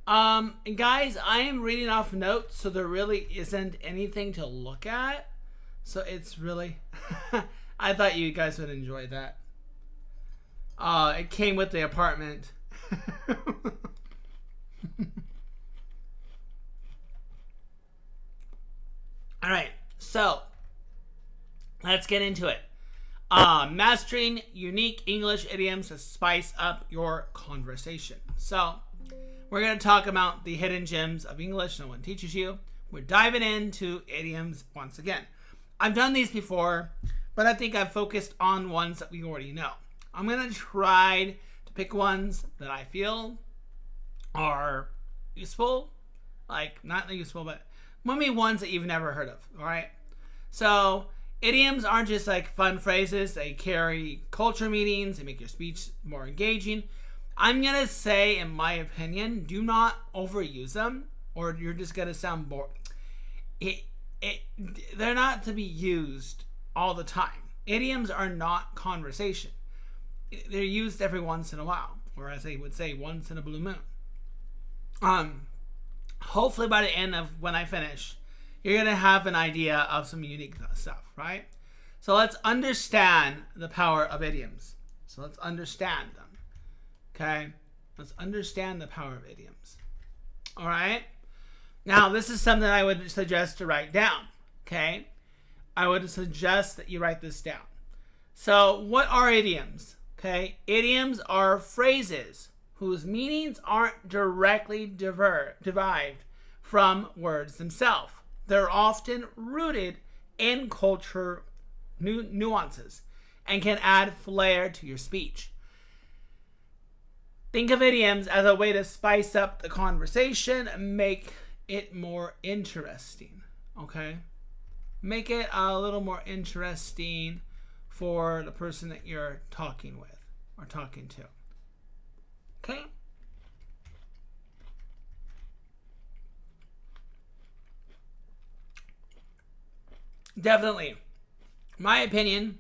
Guys, I am reading off notes, so there really isn't anything to look at. So it's really, I thought you guys would enjoy that. It came with the apartment. All right, so let's get into it. Mastering unique English idioms to spice up your conversation. So, we're going to talk about the hidden gems of English no one teaches you. We're diving into idioms once again. I've done these before, but I think I've focused on ones that we already know. I'm going to try to pick ones that I feel are useful. Like, not useful, but maybe ones that you've never heard of. All right? So, idioms aren't just like fun phrases. They carry culture meanings. They make your speech more engaging. I'm going to say, in my opinion, do not overuse them or you're just going to sound bored. They're not to be used all the time. Idioms are not conversation. They're used every once in a while, or as they would say, once in a blue moon. Hopefully by the end of when I finish, you're going to have an idea of some unique stuff, right? So let's understand the power of idioms. So let's understand them. Okay? Let's understand the power of idioms. All right? Now, this is something I would suggest to write down. Okay? I would suggest that you write this down. So, what are idioms? Okay? Idioms are phrases whose meanings aren't directly derived from words themselves. They're often rooted in culture nuances and can add flair to your speech. Think of idioms as a way to spice up the conversation and make it more interesting. Okay? Make it a little more interesting for the person that you're talking with or talking to. Okay? Definitely. My opinion,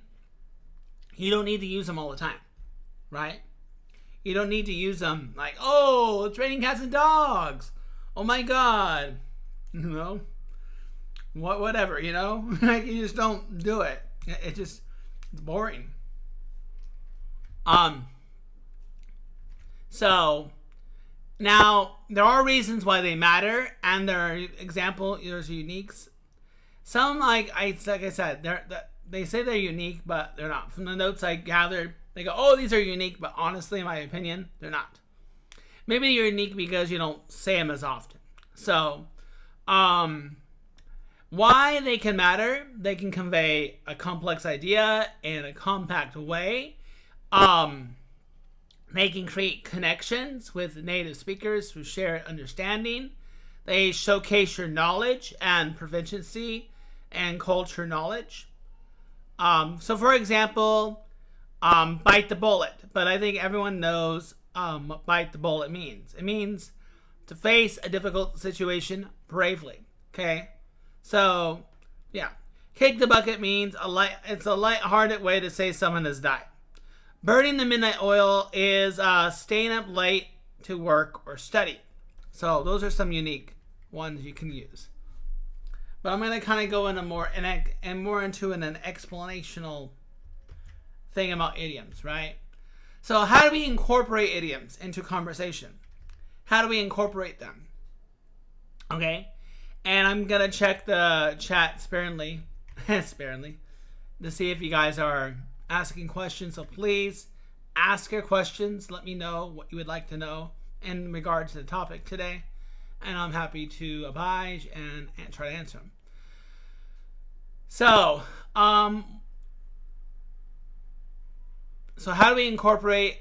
you don't need to use them all the time. Right? You don't need to use them like, oh, it's raining cats and dogs. Oh my God. You know? Whatever, you know? Like, you just don't do it. It's boring. So, now, there are reasons why they matter, and there are there's uniques. Some, like I said, they say they're unique, but they're not. From the notes I gathered, they go, oh, these are unique, but honestly, in my opinion, they're not. Maybe you're unique because you don't say them as often. So, why they can matter, they can convey a complex idea in a compact way. They can create connections with native speakers through shared understanding. They showcase your knowledge and proficiency and culture knowledge. So, for example, bite the bullet. But I think everyone knows what bite the bullet means. It means to face a difficult situation bravely. Okay? So, yeah. Kick the bucket means it's a light-hearted way to say someone has died. Burning the midnight oil is staying up late to work or study. So those are some unique ones you can use. But I'm going to kind of go into more into an explanational thing about idioms, right? So how do we incorporate idioms into conversation? How do we incorporate them? Okay? And I'm going to check the chat sparingly, to see if you guys are asking questions. So please ask your questions. Let me know what you would like to know in regard to the topic today. And I'm happy to oblige and try to answer them. So, how do we incorporate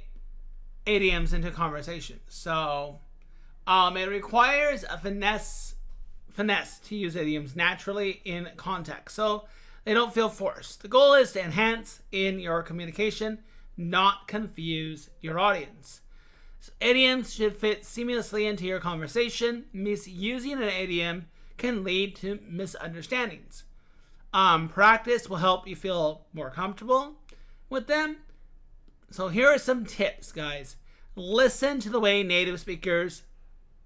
idioms into conversation? So, it requires a finesse to use idioms naturally in context, so they don't feel forced. The goal is to enhance in your communication, not confuse your audience. So idioms should fit seamlessly into your conversation. Misusing an idiom can lead to misunderstandings. Practice will help you feel more comfortable with them. So here are some tips, guys. Listen to the way native speakers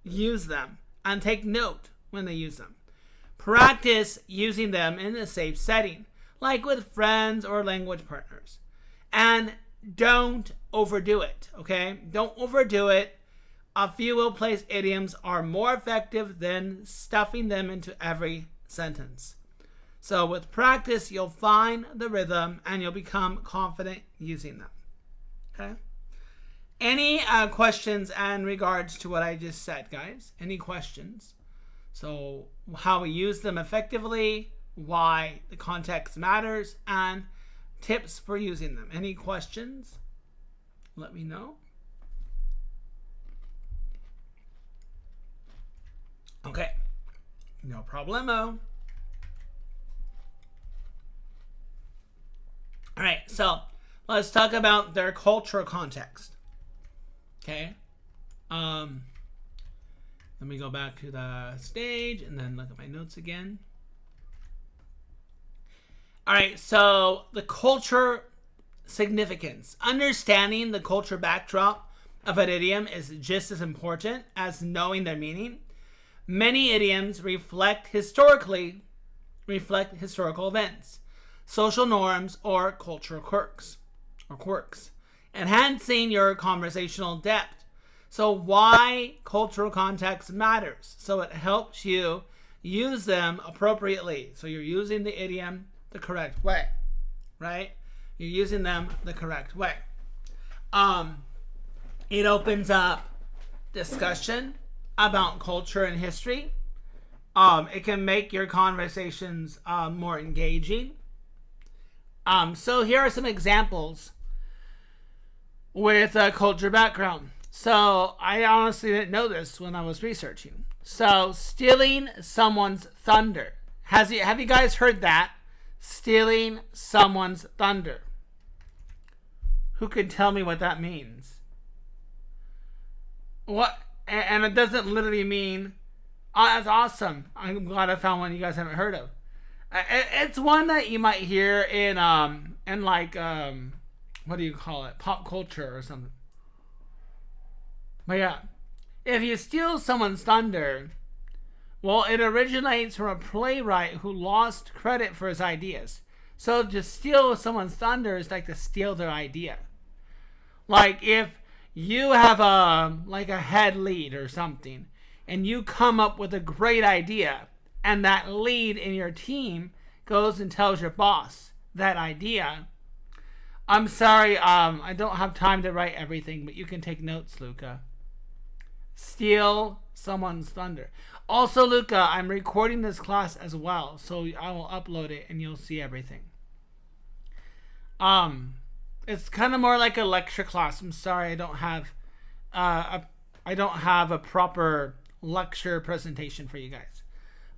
use them and take note when they use them. Practice using them in a safe setting, like with friends or language partners. And don't overdo it, okay? Don't overdo it. A few well-placed idioms are more effective than stuffing them into every sentence. So with practice, you'll find the rhythm and you'll become confident using them, okay? Any questions in regards to what I just said, guys? Any questions? So how we use them effectively, why the context matters, and tips for using them. Any questions? Let me know. Okay, no problemo. All right, so let's talk about their cultural context. Okay. Let me go back to the stage and then look at my notes again. All right, so the culture significance. Understanding the culture backdrop of an idiom is just as important as knowing their meaning. Many idioms reflect historical events, social norms, or cultural quirks, enhancing your conversational depth. So why cultural context matters? So it helps you use them appropriately. So you're using the idiom the correct way, right? You're using them the correct way. It opens up discussion about culture and history. It can make your conversations more engaging. So here are some examples with a culture background. So I honestly didn't know this when I was researching. So stealing someone's thunder. Have you guys heard that? Stealing someone's thunder. Who can tell me what that means? What? And it doesn't literally mean, oh, that's awesome. I'm glad I found one you guys haven't heard of. It's one that you might hear in like, what do you call it? Pop culture or something. But yeah, if you steal someone's thunder, well, it originates from a playwright who lost credit for his ideas. So to steal someone's thunder is like to steal their idea. Like if you have a head lead or something, and you come up with a great idea, and that lead in your team goes and tells your boss that idea. I'm sorry, I don't have time to write everything, but you can take notes, Luca. Steal someone's thunder. Also, Luca, I'm recording this class as well, so I will upload it and you'll see everything. It's kind of more like a lecture class. I'm sorry, I don't have a proper lecture presentation for you guys.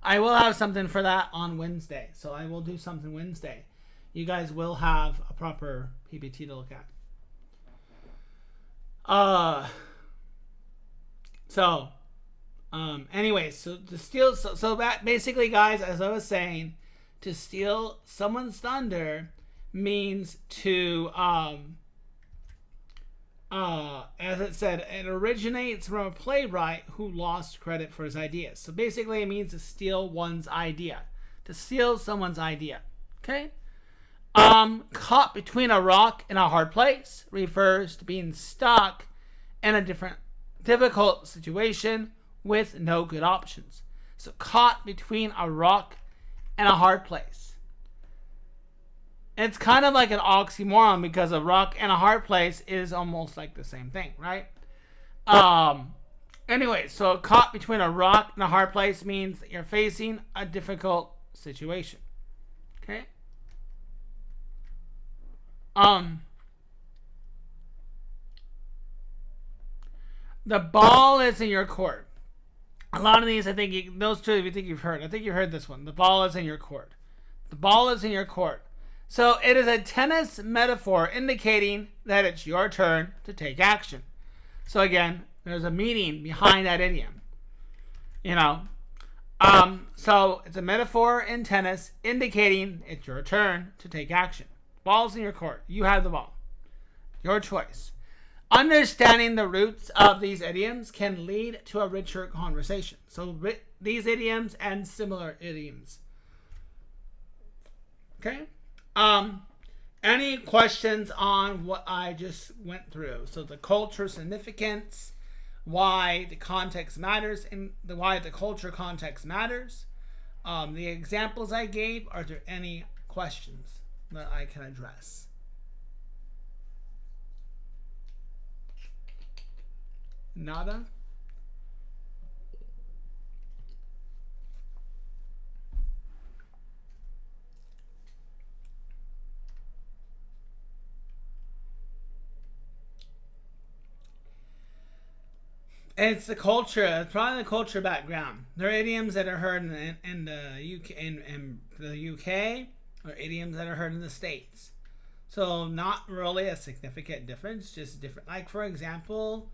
I will have something for that on Wednesday, so I will do something Wednesday. You guys will have a proper PPT to look at. Anyways, so to steal, so that basically, guys, as I was saying, to steal someone's thunder means to, as it said, it originates from a playwright who lost credit for his ideas. So basically, it means to steal one's idea, to steal someone's idea. Okay. Caught between a rock and a hard place refers to being stuck in a difficult situation with no good options. So caught between a rock and a hard place. It's kind of like an oxymoron because a rock and a hard place is almost like the same thing, right? Anyway, so caught between a rock and a hard place means that you're facing a difficult situation. Okay? The ball is in your court. A lot of these, I think, those two, you think you've heard. I think you've heard this one. The ball is in your court. The ball is in your court. So it is a tennis metaphor indicating that it's your turn to take action. So again, there's a meaning behind that idiom. You know, so it's a metaphor in tennis indicating it's your turn to take action. Ball's in your court. You have the ball. Your choice. Understanding the roots of these idioms can lead to a richer conversation. So these idioms and similar idioms. Okay. Any questions on what I just went through? So the culture significance, why the context matters, and why the culture context matters. The examples I gave. Are there any questions that I can address? Nada? It's the culture. It's probably the culture background. There are idioms that are heard in the UK, in the UK, or idioms that are heard in the States. So not really a significant difference, just different. Like for example,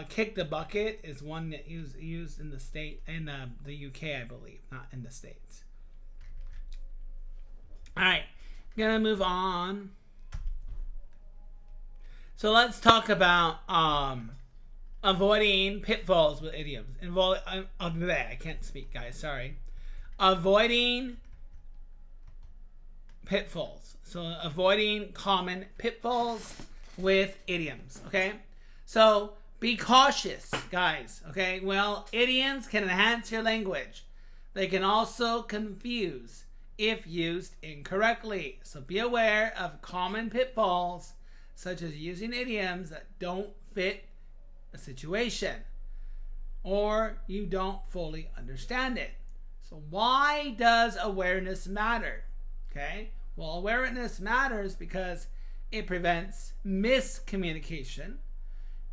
kick the bucket is one that used in the UK, I believe, not in the States. All right, gonna move on. So let's talk about avoiding pitfalls with idioms. I can't speak, guys. Sorry. Avoiding pitfalls. So avoiding common pitfalls with idioms. Okay. So be cautious, guys. Okay. Well, idioms can enhance your language. They can also confuse if used incorrectly. So be aware of common pitfalls, such as using idioms that don't fit a situation or you don't fully understand it. So why does awareness matter? Okay, well, awareness matters because it prevents miscommunication.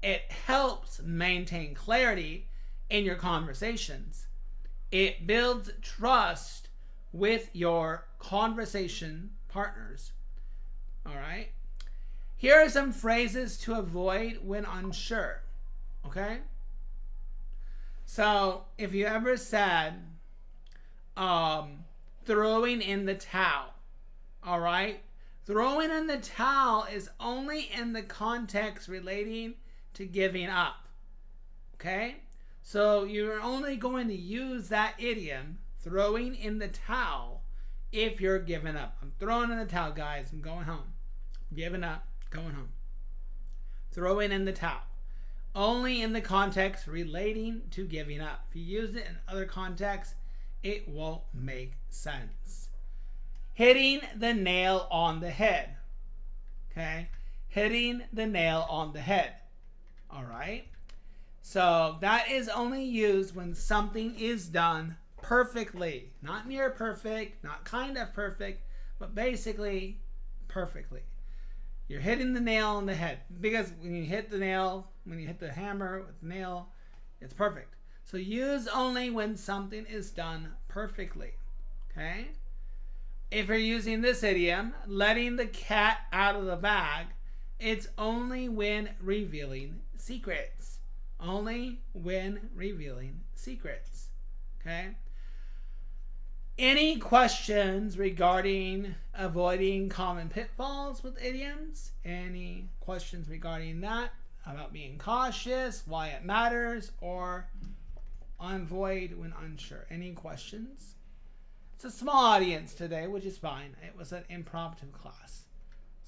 It helps maintain clarity in your conversations. It builds trust with your conversation partners. All right, here are some phrases to avoid when unsure. Okay? So, if you ever said, throwing in the towel, all right? Throwing in the towel is only in the context relating to giving up. Okay? So, you're only going to use that idiom, throwing in the towel, if you're giving up. I'm throwing in the towel, guys. I'm going home. Giving up, going home. Throwing in the towel. Only in the context relating to giving up. If you use it in other contexts, it won't make sense. Hitting the nail on the head. Okay? Hitting the nail on the head. All right? So that is only used when something is done perfectly. Not near perfect, not kind of perfect, but basically perfectly. You're hitting the nail on the head. Because when you hit the nail, when you hit the hammer with the nail, it's perfect. So use only when something is done perfectly. Okay? If you're using this idiom, letting the cat out of the bag, it's only when revealing secrets. Only when revealing secrets. Okay? Any questions regarding avoiding common pitfalls with idioms? Any questions regarding that? About being cautious, why it matters, or avoid when unsure? Any questions? It's a small audience today, which is fine. It was an impromptu class.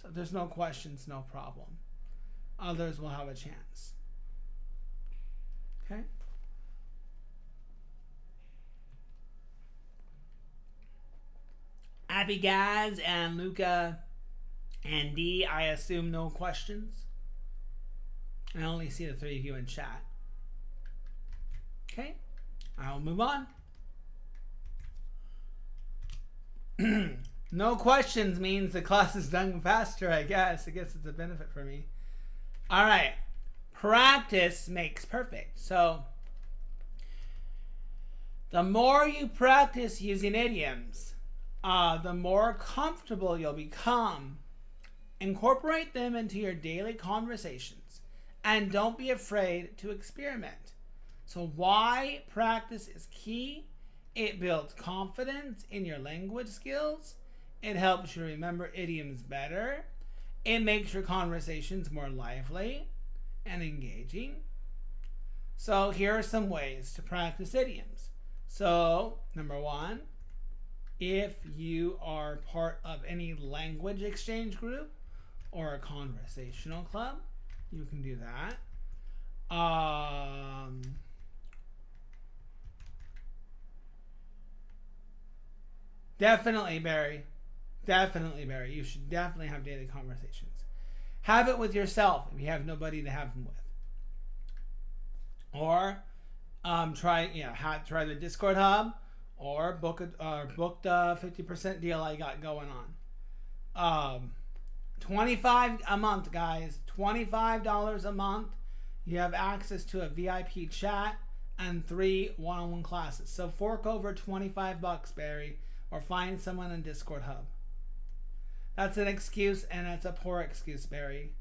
So if there's no questions, no problem. Others will have a chance. Okay? Happy guys, and Luca and D, I assume no questions. I only see the three of you in chat. Okay, I'll move on. No questions means the class is done faster, I guess. I guess it's a benefit for me. All right, practice makes perfect. So the more you practice using idioms, the more comfortable you'll become. Incorporate them into your daily conversations and don't be afraid to experiment. So why practice is key? It builds confidence in your language skills. It helps you remember idioms better. It makes your conversations more lively. and engaging. So here are some ways to practice idioms. So, number one, if you are part of any language exchange group or a conversational club, you can do that. Definitely, Barry. Definitely, Barry. You should definitely have daily conversations. Have it with yourself if you have nobody to have them with. Or try the Discord hub, or book the 50% deal I got going on. $25 a month, guys. $25 a month. You have access to a VIP chat and 3 one-on-one classes. So fork over $25, Barry, or find someone in Discord hub. That's an excuse, and that's a poor excuse, Barry.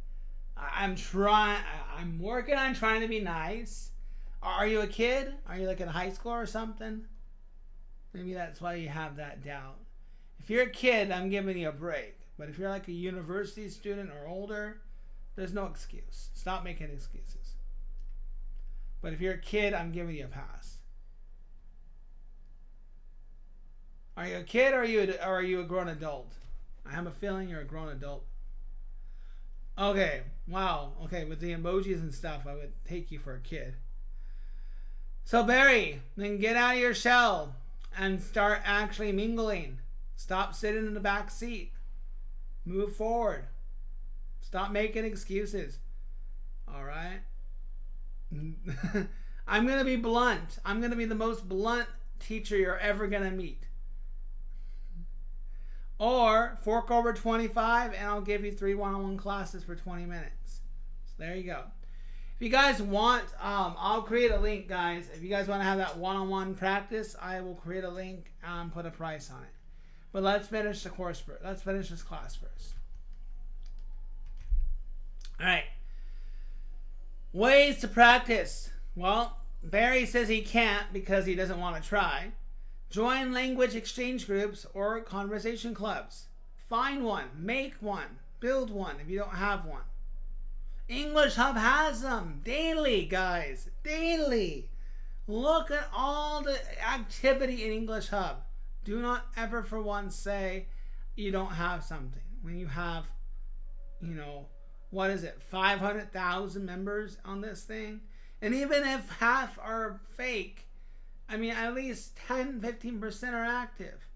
I'm working on trying to be nice. Are you a kid? Are you like in high school or something? Maybe that's why you have that doubt. If you're a kid, I'm giving you a break. But if you're like a university student or older, there's no excuse. Stop making excuses. But if you're a kid, I'm giving you a pass. Are you a kid, or are you a grown adult? I have a feeling you're a grown adult. Okay, wow. Okay, with the emojis and stuff, I would take you for a kid. So Barry, then get out of your shell and start actually mingling. Stop sitting in the back seat. Move forward. Stop making excuses. All right? I'm going to be blunt. I'm going to be the most blunt teacher you're ever going to meet. Or fork over 25 and I'll give you 3 one-on-one classes for 20 minutes. So there you go. If you guys want, I'll create a link, guys. If you guys want to have that one-on-one practice, I will create a link and put a price on it. But let's finish the course first. Let's finish this class first. All right. Ways to practice. Well, Barry says he can't because he doesn't want to try. Join language exchange groups or conversation clubs. Find one, make one, build one if you don't have one. English Hub has them daily, guys. Daily. Look at all the activity in English Hub. Do not ever for once say you don't have something. When you have, 500,000 members on this thing? And even if half are fake, at least 10-15% are active.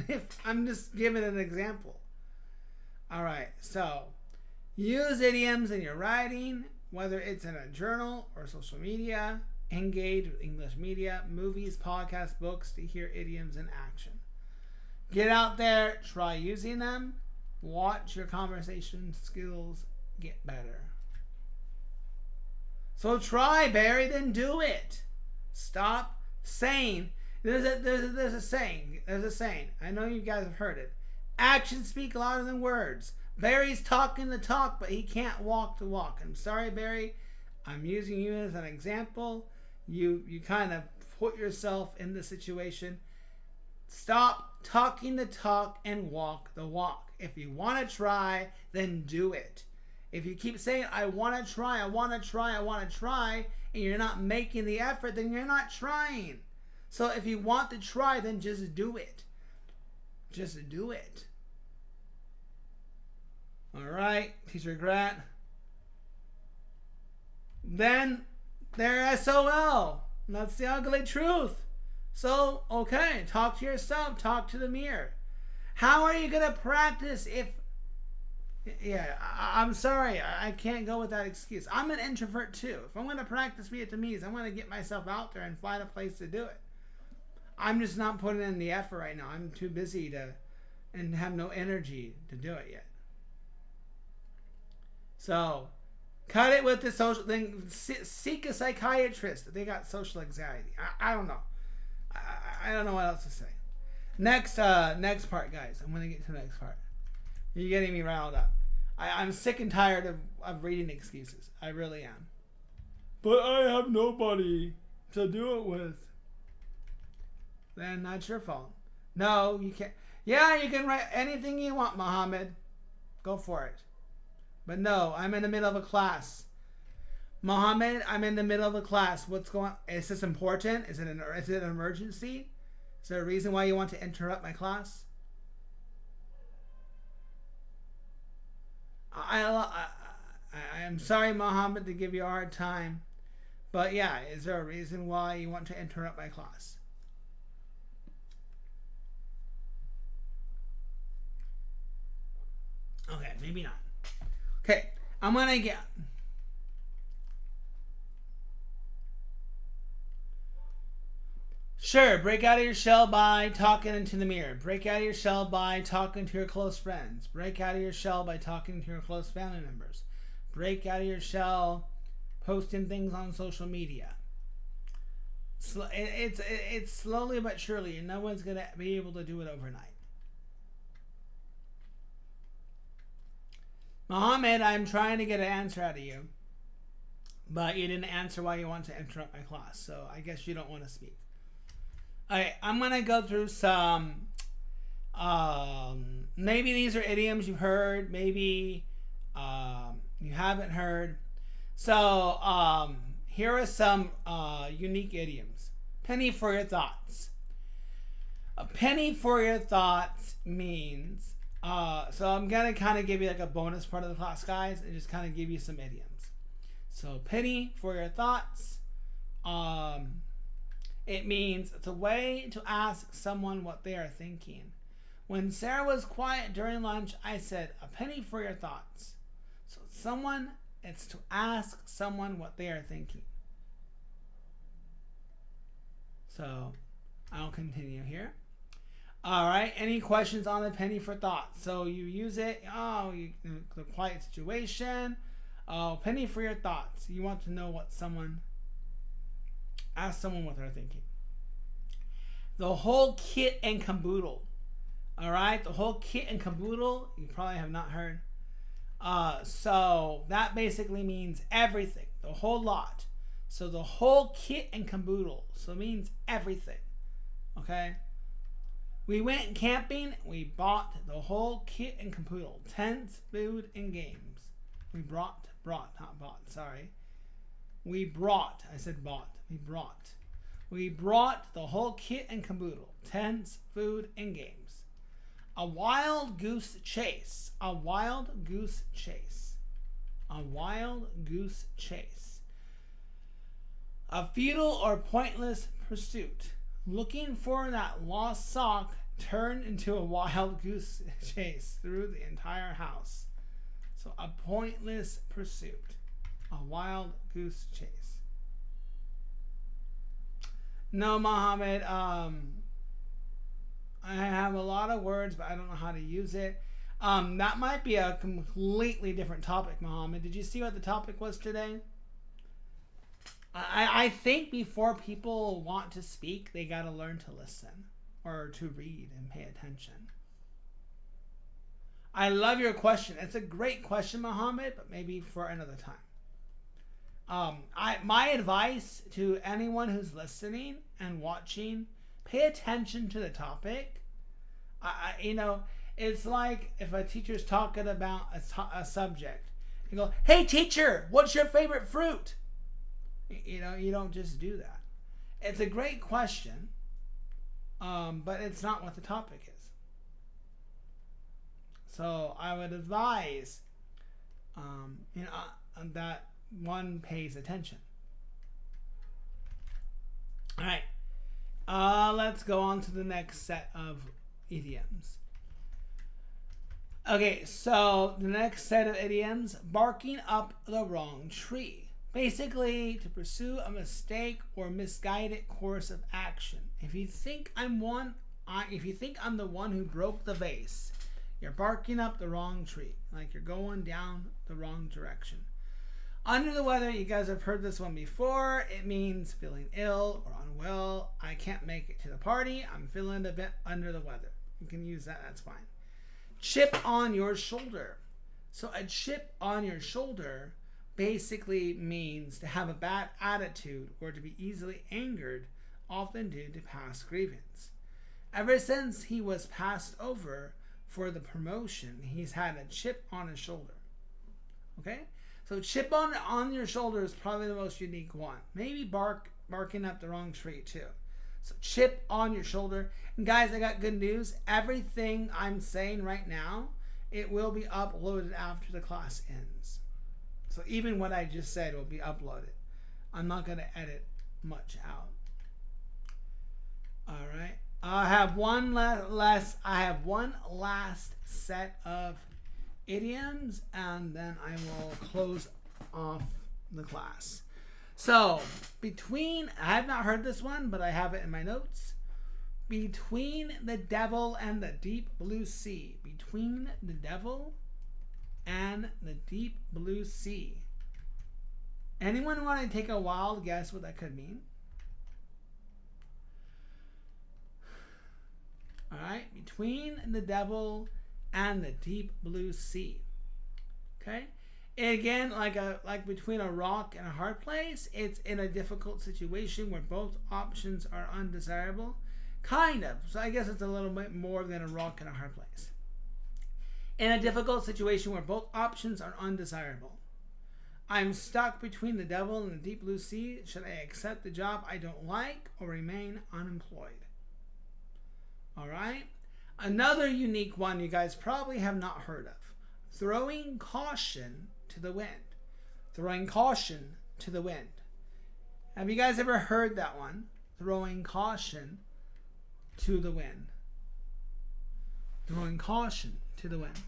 If I'm just giving an example. All right, so use idioms in your writing, whether it's in a journal or social media. Engage with English media, movies, podcasts, books to hear idioms in action. Get out there, try using them. Watch your conversation skills get better. So try, Barry, then do it. Stop saying. There's a saying. I know you guys have heard it. Actions speak louder than words. Barry's talking the talk, but he can't walk the walk. I'm sorry, Barry. I'm using you as an example. You kind of put yourself in the situation. Stop talking the talk and walk the walk. If you want to try, then do it. If you keep saying, I want to try, and you're not making the effort, then you're not trying. So if you want to try, then just do it. Just do it. All right, Teacher Grant. Then they're SOL. That's the ugly truth. So, okay, talk to yourself. Talk to the mirror. How are you going to practice if... I'm sorry. I can't go with that excuse. I'm an introvert too. If I'm going to practice Vietnamese, I'm going to get myself out there and find a place to do it. I'm just not putting in the effort right now. I'm too busy and have no energy to do it yet. So... cut it with the social thing. Seek a psychiatrist. They got social anxiety. I don't know. I don't know what else to say. Next part, guys. I'm going to get to the next part. You're getting me riled up. I'm sick and tired of reading excuses. I really am. But I have nobody to do it with. Then that's your fault. No, you can't. Yeah, you can write anything you want, Mohammed. Go for it. But no, I'm in the middle of a class. Mohammed, I'm in the middle of a class. What's going on? Is this important? Is it an emergency? Is there a reason why you want to interrupt my class? I'm sorry, Mohammed, to give you a hard time. But yeah, is there a reason why you want to interrupt my class? Okay, maybe not. Okay, I'm gonna get... Sure, break out of your shell by talking into the mirror. Break out of your shell by talking to your close friends. Break out of your shell by talking to your close family members. Break out of your shell posting things on social media. It's slowly but surely, and no one's going to be able to do it overnight. Mohammed, I'm trying to get an answer out of you, but you didn't answer why you want to interrupt my class, so I guess you don't want to speak. Alright, I'm going to go through some, maybe these are idioms you've heard, maybe you haven't heard. So, here are some unique idioms. Penny for your thoughts. A penny for your thoughts means, so I'm going to kind of give you like a bonus part of the class, guys, and just kind of give you some idioms. So, penny for your thoughts. It means it's a way to ask someone what they are thinking. When Sarah was quiet during lunch, I said, a penny for your thoughts. So it's to ask someone what they are thinking. So I'll continue here. All right, any questions on a penny for thoughts? So you use it, the quiet situation. Penny for your thoughts. You want to know what ask someone what they're thinking. The whole kit and caboodle. All right, the whole kit and caboodle. You probably have not heard. So that basically means everything, the whole lot. So the whole kit and caboodle. So it means everything. Okay. We went camping. We bought the whole kit and caboodle: tents, food, and games. We brought, not bought. Sorry. We brought. I said bought. We brought the whole kit and caboodle: tents, food, and games. A wild goose chase. A wild goose chase. A wild goose chase. A futile or pointless pursuit. Looking for that lost sock turned into a wild goose chase through the entire house. So a pointless pursuit. A wild goose chase. No, Mohammed, I have a lot of words, but I don't know how to use it. That might be a completely different topic, Mohammed. Did you see what the topic was today? I think before people want to speak, they got to learn to listen or to read and pay attention. I love your question. It's a great question, Mohammed, but maybe for another time. My advice to anyone who's listening and watching, pay attention to the topic. It's like if a teacher's talking about a subject. You go, hey teacher, what's your favorite fruit? You don't just do that. It's a great question, but it's not what the topic is. So I would advise, that one pays attention. All right. Let's go on to the next set of idioms. Okay, so the next set of idioms: barking up the wrong tree. Basically, to pursue a mistake or misguided course of action. If you think I'm the one who broke the vase, you're barking up the wrong tree, like you're going down the wrong direction. Under the weather, you guys have heard this one before. It means feeling ill or unwell. I can't make it to the party. I'm feeling a bit under the weather. You can use that, that's fine. Chip on your shoulder. So a chip on your shoulder basically means to have a bad attitude or to be easily angered, often due to past grievance. Ever since he was passed over for the promotion, he's had a chip on his shoulder. Okay? So chip on your shoulder is probably the most unique one. Maybe barking up the wrong tree too. So chip on your shoulder. And guys, I got good news. Everything I'm saying right now, it will be uploaded after the class ends. So even what I just said will be uploaded. I'm not going to edit much out. All right. I have one last set of idioms, and then I will close off the class. So, I have not heard this one, but I have it in my notes. Between the devil and the deep blue sea. Between the devil and the deep blue sea. Anyone want to take a wild guess what that could mean? All right, between the devil and the deep blue sea. Okay, again, like between a rock and a hard place, it's in a difficult situation where both options are undesirable. Kind of. So I guess it's a little bit more than a rock and a hard place. In a difficult situation where both options are undesirable. I'm stuck between the devil and the deep blue sea. Should I accept the job I don't like or remain unemployed? All right. Another unique one you guys probably have not heard of. Throwing caution to the wind. Throwing caution to the wind. Have you guys ever heard that one? Throwing caution to the wind. Throwing caution to the wind.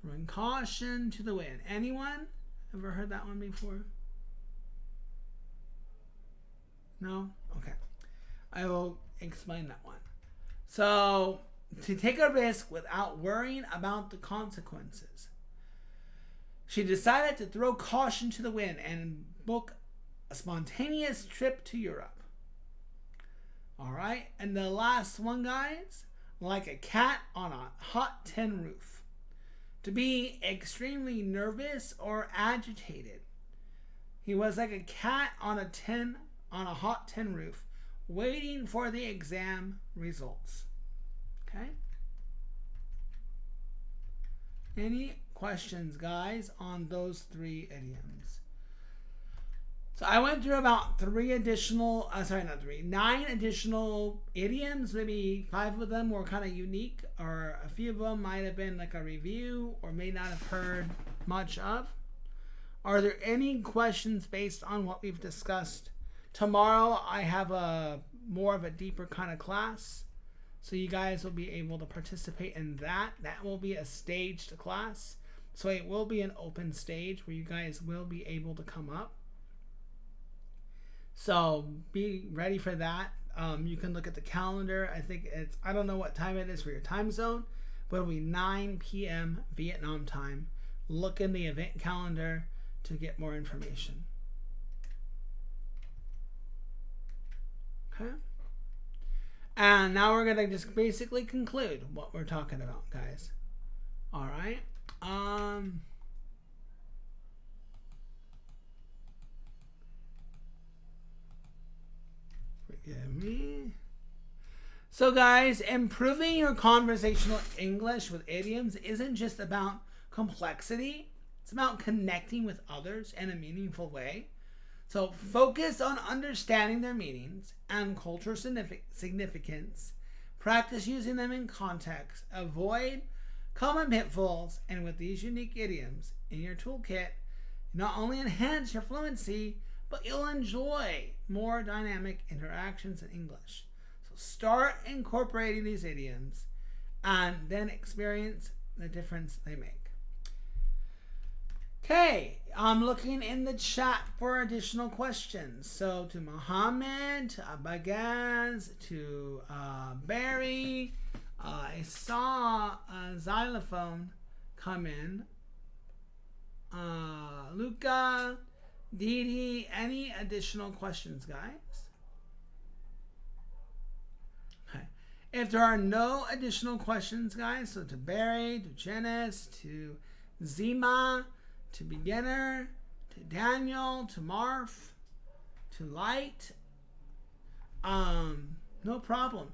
Throwing caution to the wind. Anyone ever heard that one before? No? Okay. I will explain that one. So, to take a risk without worrying about the consequences. She decided to throw caution to the wind and book a spontaneous trip to Europe. All right. And the last one, guys, like a cat on a hot tin roof. To be extremely nervous or agitated. He was like a cat on a hot tin roof, waiting for the exam results. Okay? Any questions, guys, on those 3 idioms? So I went through about 9 additional idioms. Maybe 5 of them were kind of unique, or a few of them might have been like a review or may not have heard much of. Are there any questions based on what we've discussed? Tomorrow I have more of a deeper kind of class, so you guys will be able to participate in that. That will be a staged class, so it will be an open stage where you guys will be able to come up. So be ready for that. You can look at the calendar. I don't know what time it is for your time zone, but it'll be 9 p.m. Vietnam time. Look in the event calendar to get more information. Okay. And now we're going to just basically conclude what we're talking about, guys. All right. Forgive me. So guys, improving your conversational English with idioms isn't just about complexity. It's about connecting with others in a meaningful way. So focus on understanding their meanings and cultural significance. Practice using them in context. Avoid common pitfalls. And with these unique idioms in your toolkit, you not only enhance your fluency, but you'll enjoy more dynamic interactions in English. So start incorporating these idioms and then experience the difference they make. Okay, I'm looking in the chat for additional questions. So to Mohammed, to Bagaz, to Barry, I saw a xylophone come in. Luca, Didi, any additional questions, guys? Okay. If there are no additional questions, guys, so to Barry, to Janice, to Zima, to Beginner, to Daniel, to Marf, to Light, no problem.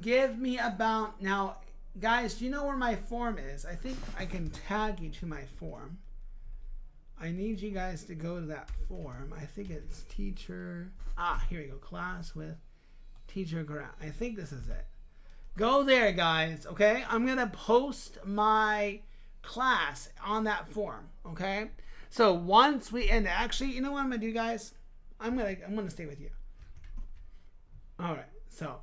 Give me about, now, guys, do you know where my form is? I think I can tag you to my form. I need you guys to go to that form. I think it's teacher. Here we go. Class with teacher grant. I think this is it. Go there, guys. Okay, I'm gonna post my class on that form. Okay, so once we and actually, you know what I'm gonna do, guys? I'm gonna stay with you. All right, so